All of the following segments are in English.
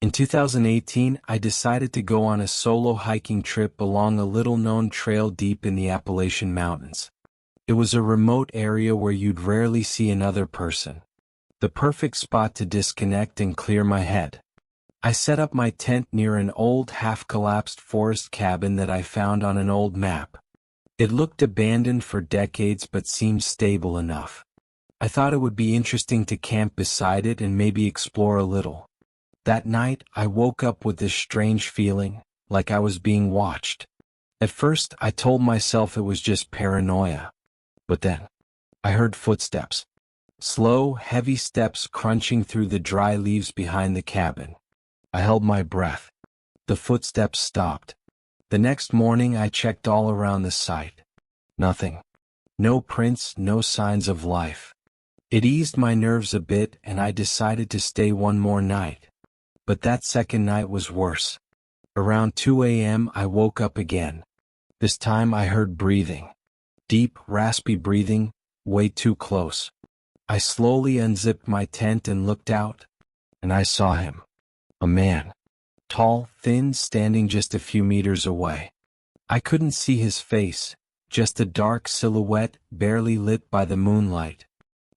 In 2018, I decided to go on a solo hiking trip along a little-known trail deep in the Appalachian Mountains. It was a remote area where you'd rarely see another person. The perfect spot to disconnect and clear my head. I set up my tent near an old half-collapsed forest cabin that I found on an old map. It looked abandoned for decades but seemed stable enough. I thought it would be interesting to camp beside it and maybe explore a little. That night, I woke up with this strange feeling, like I was being watched. At first, I told myself it was just paranoia. But then, I heard footsteps. Slow, heavy steps crunching through the dry leaves behind the cabin. I held my breath. The footsteps stopped. The next morning, I checked all around the site. Nothing. No prints, no signs of life. It eased my nerves a bit, and I decided to stay one more night. But that second night was worse. Around 2 a.m. I woke up again. This time I heard breathing. Deep, raspy breathing, way too close. I slowly unzipped my tent and looked out, and I saw him. A man. Tall, thin, standing just a few meters away. I couldn't see his face, just a dark silhouette barely lit by the moonlight.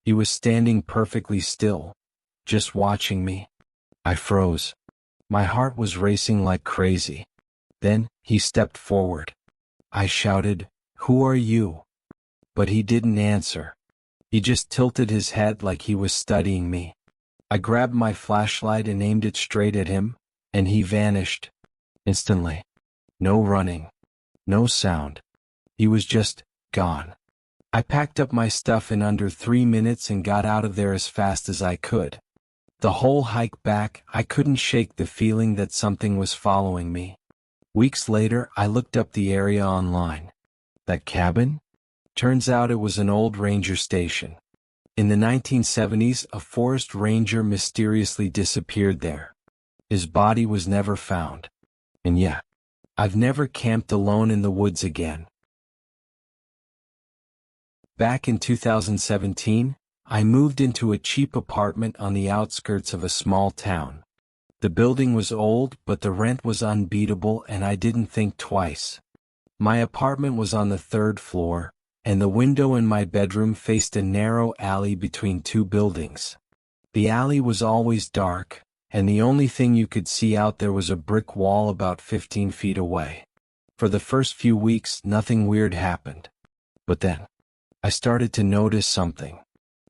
He was standing perfectly still, just watching me. I froze. My heart was racing like crazy. Then, he stepped forward. I shouted, "Who are you?" But he didn't answer. He just tilted his head like he was studying me. I grabbed my flashlight and aimed it straight at him, and he vanished. Instantly. No running. No sound. He was just gone. I packed up my stuff in under 3 minutes and got out of there as fast as I could. The whole hike back, I couldn't shake the feeling that something was following me. Weeks later, I looked up the area online. That cabin? Turns out it was an old ranger station. In the 1970s, a forest ranger mysteriously disappeared there. His body was never found. And yeah, I've never camped alone in the woods again. Back in 2017, I moved into a cheap apartment on the outskirts of a small town. The building was old, but the rent was unbeatable and I didn't think twice. My apartment was on the 3rd floor, and the window in my bedroom faced a narrow alley between 2 buildings. The alley was always dark, and the only thing you could see out there was a brick wall about 15 feet away. For the first few weeks, nothing weird happened. But then, I started to notice something.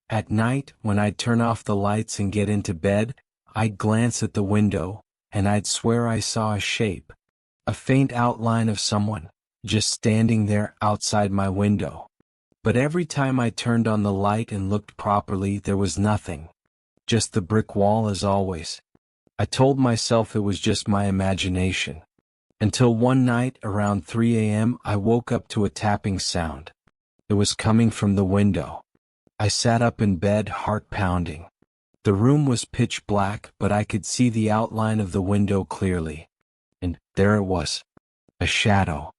At night, when I'd turn off the lights and get into bed, I'd glance at the window, and I'd swear I saw a shape. A faint outline of someone, just standing there outside my window. But every time I turned on the light and looked properly, there was nothing. Just the brick wall as always. I told myself it was just my imagination. Until one night, around 3 a.m., I woke up to a tapping sound. It was coming from the window. I sat up in bed, heart pounding. The room was pitch black, but I could see the outline of the window clearly. And there it was. A shadow.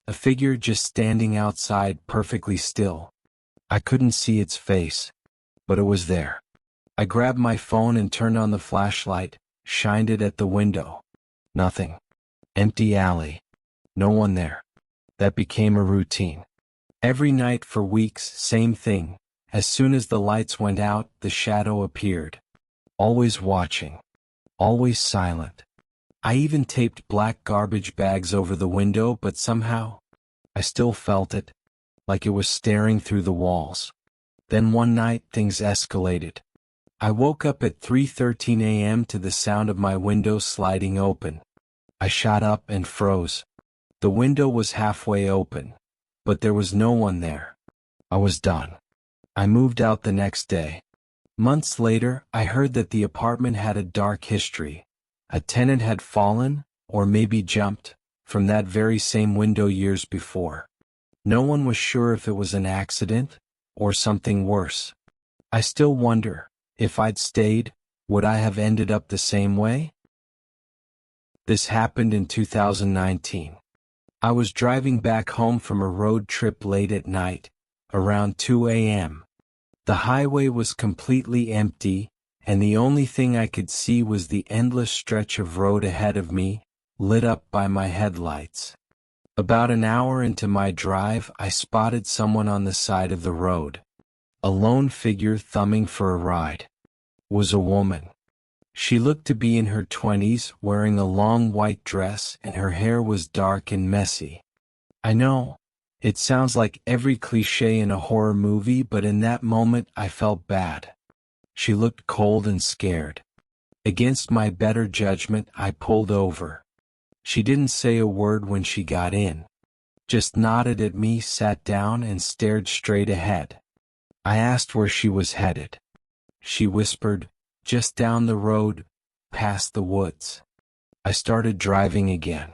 A figure just standing outside, perfectly still. I couldn't see its face, but it was there. I grabbed my phone and turned on the flashlight, shined it at the window. Nothing. Empty alley. No one there. That became a routine. Every night for weeks, same thing. As soon as the lights went out, the shadow appeared. Always watching. Always silent. I even taped black garbage bags over the window, but somehow, I still felt it, like it was staring through the walls. Then one night, things escalated. I woke up at 3:13 a.m. to the sound of my window sliding open. I shot up and froze. The window was halfway open, but there was no one there. I was done. I moved out the next day. Months later, I heard that the apartment had a dark history. A tenant had fallen, or maybe jumped, from that very same window years before. No one was sure if it was an accident, or something worse. I still wonder, if I'd stayed, would I have ended up the same way? This happened in 2019. I was driving back home from a road trip late at night, around 2 a.m. The highway was completely empty, and the only thing I could see was the endless stretch of road ahead of me, lit up by my headlights. About an hour into my drive, I spotted someone on the side of the road. A lone figure thumbing for a ride. Was a woman. She looked to be in her 20s, wearing a long white dress, and her hair was dark and messy. I know, it sounds like every cliché in a horror movie, but in that moment I felt bad. She looked cold and scared. Against my better judgment, I pulled over. She didn't say a word when she got in. Just nodded at me, sat down, and stared straight ahead. I asked where she was headed. She whispered, "Just down the road, past the woods." I started driving again.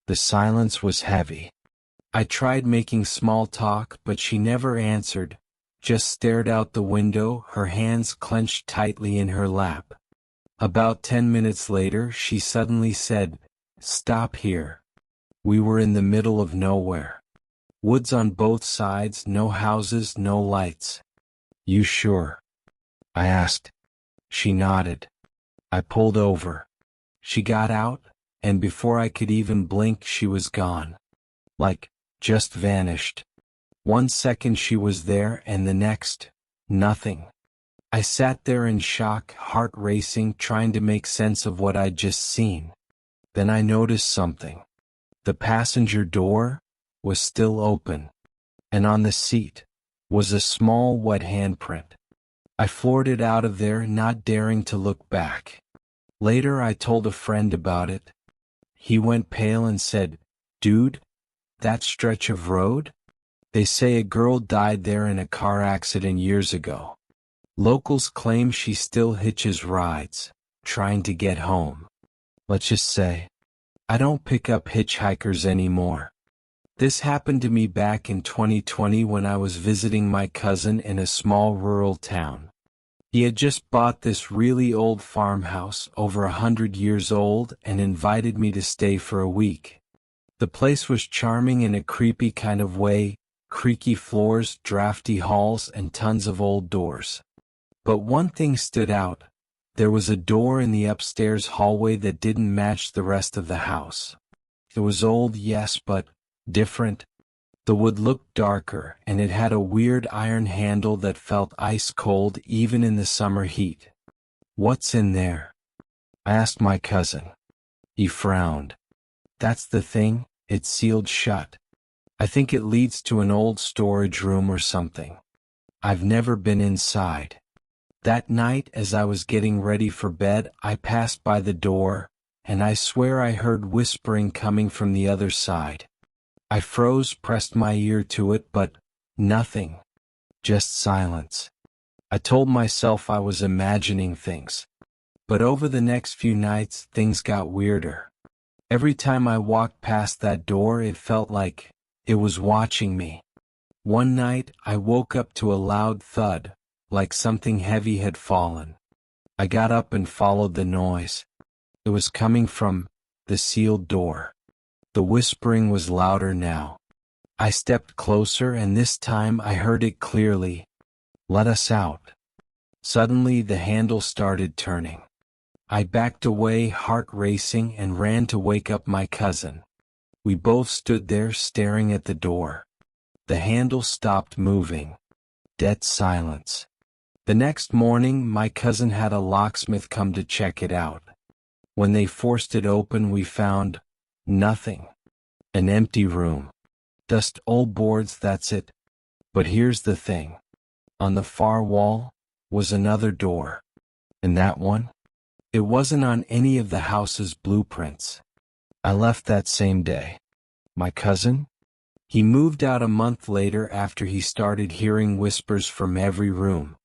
The silence was heavy. I tried making small talk, but she never answered, just stared out the window, her hands clenched tightly in her lap. About 10 minutes later, she suddenly said, "Stop here." We were in the middle of nowhere. Woods on both sides, no houses, no lights. "You sure?" I asked. She nodded. I pulled over. She got out, and before I could even blink she was gone. Like, just vanished. 1 second she was there and the next, nothing. I sat there in shock, heart racing, trying to make sense of what I'd just seen. Then I noticed something. The passenger door was still open, and on the seat was a small wet handprint. I floored it out of there, not daring to look back. Later I told a friend about it. He went pale and said, "Dude, that stretch of road? They say a girl died there in a car accident years ago. Locals claim she still hitches rides, trying to get home. Let's just say, I don't pick up hitchhikers anymore." This happened to me back in 2020 when I was visiting my cousin in a small rural town. He had just bought this really old farmhouse, over 100 years old, and invited me to stay for a week. The place was charming in a creepy kind of way, creaky floors, drafty halls, and tons of old doors. But one thing stood out. There was a door in the upstairs hallway that didn't match the rest of the house. It was old, yes, but different. The wood looked darker, and it had a weird iron handle that felt ice cold even in the summer heat. "What's in there?" I asked my cousin. He frowned. "That's the thing, it's sealed shut. I think it leads to an old storage room or something. I've never been inside." That night, as I was getting ready for bed, I passed by the door, and I swear I heard whispering coming from the other side. I froze, pressed my ear to it, but nothing. Just silence. I told myself I was imagining things. But over the next few nights, things got weirder. Every time I walked past that door, it felt like it was watching me. One night, I woke up to a loud thud, like something heavy had fallen. I got up and followed the noise. It was coming from the sealed door. The whispering was louder now. I stepped closer, and this time I heard it clearly. "Let us out." Suddenly the handle started turning. I backed away, heart racing, and ran to wake up my cousin. We both stood there staring at the door. The handle stopped moving. Dead silence. The next morning, my cousin had a locksmith come to check it out. When they forced it open, we found nothing. An empty room. Just old boards, that's it. But here's the thing. On the far wall was another door. And that one? It wasn't on any of the house's blueprints. I left that same day. My cousin? He moved out a month later after he started hearing whispers from every room.